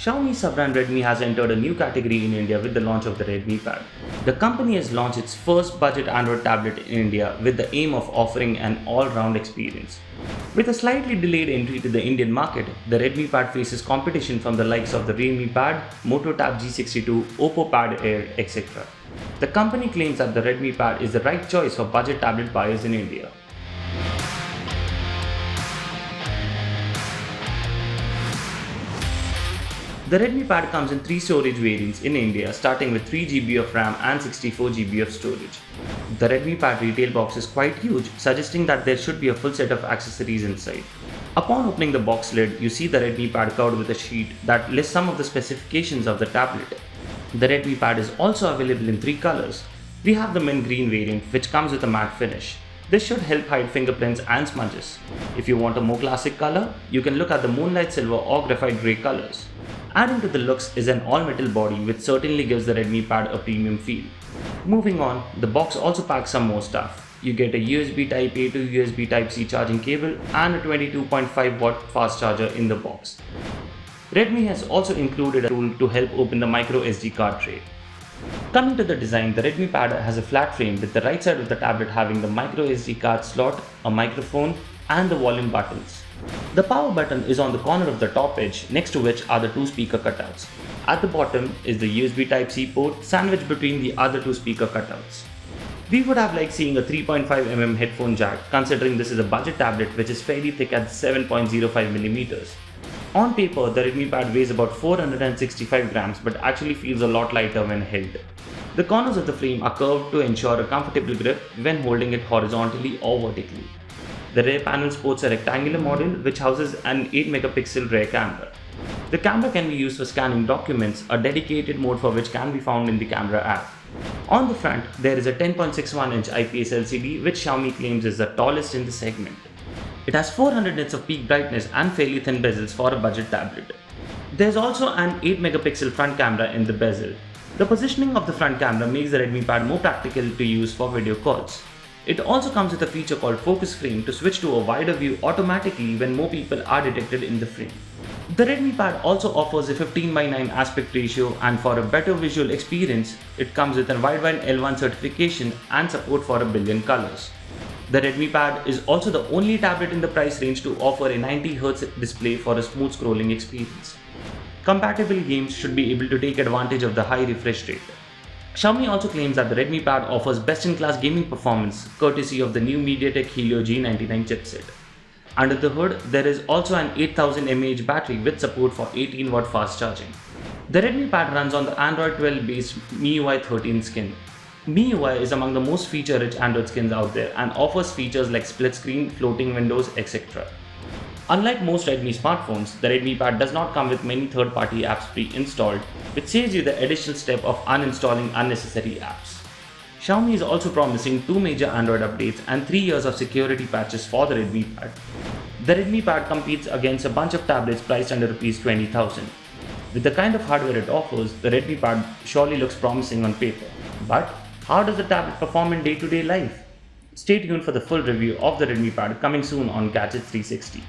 Xiaomi sub-brand Redmi has entered a new category in India with the launch of the Redmi Pad. The company has launched its first budget Android tablet in India with the aim of offering an all-round experience. With a slightly delayed entry to the Indian market, the Redmi Pad faces competition from the likes of the Redmi Pad, Moto Tab G62, Oppo Pad Air, etc. The company claims that the Redmi Pad is the right choice for budget tablet buyers in India. The Redmi Pad comes in 3 storage variants in India, starting with 3GB of RAM and 64GB of storage. The Redmi Pad retail box is quite huge, suggesting that there should be a full set of accessories inside. Upon opening the box lid, you see the Redmi Pad covered with a sheet that lists some of the specifications of the tablet. The Redmi Pad is also available in 3 colors. We have the mint green variant, which comes with a matte finish. This should help hide fingerprints and smudges. If you want a more classic color, you can look at the moonlight silver or graphite grey colors. Adding to the looks is an all-metal body which certainly gives the Redmi Pad a premium feel. Moving on, the box also packs some more stuff. You get a USB Type-A to USB Type-C charging cable and a 22.5-watt fast charger in the box. Redmi has also included a tool to help open the micro SD card tray. Coming to the design, the Redmi Pad has a flat frame with the right side of the tablet having the micro SD card slot, a microphone, and the volume buttons. The power button is on the corner of the top edge, next to which are the 2 speaker cutouts. At the bottom is the USB Type-C port sandwiched between the other 2 speaker cutouts. We would have liked seeing a 3.5mm headphone jack, considering this is a budget tablet which is fairly thick at 7.05mm. On paper, the Redmi Pad weighs about 465 grams but actually feels a lot lighter when held. The corners of the frame are curved to ensure a comfortable grip when holding it horizontally or vertically. The rear panel sports a rectangular model which houses an 8MP rear camera. The camera can be used for scanning documents, a dedicated mode for which can be found in the camera app. On the front, there is a 10.61-inch IPS LCD which Xiaomi claims is the tallest in the segment. It has 400 nits of peak brightness and fairly thin bezels for a budget tablet. There is also an 8MP front camera in the bezel. The positioning of the front camera makes the Redmi Pad more practical to use for video calls. It also comes with a feature called Focus Frame to switch to a wider view automatically when more people are detected in the frame. The Redmi Pad also offers a 15:9 aspect ratio, and for a better visual experience, it comes with a Widevine L1 certification and support for a billion colors. The Redmi Pad is also the only tablet in the price range to offer a 90Hz display for a smooth scrolling experience. Compatible games should be able to take advantage of the high refresh rate. Xiaomi also claims that the Redmi Pad offers best-in-class gaming performance courtesy of the new MediaTek Helio G99 chipset. Under the hood, there is also an 8000 mAh battery with support for 18W fast charging. The Redmi Pad runs on the Android 12 based MIUI 13 skin. MIUI is among the most feature-rich Android skins out there and offers features like split screen, floating windows, etc. Unlike most Redmi smartphones, the Redmi Pad does not come with many third-party apps pre-installed, which saves you the additional step of uninstalling unnecessary apps. Xiaomi is also promising 2 major Android updates and 3 years of security patches for the Redmi Pad. The Redmi Pad competes against a bunch of tablets priced under Rs 20,000. With the kind of hardware it offers, the Redmi Pad surely looks promising on paper. But how does the tablet perform in day-to-day life? Stay tuned for the full review of the Redmi Pad coming soon on Gadgets 360.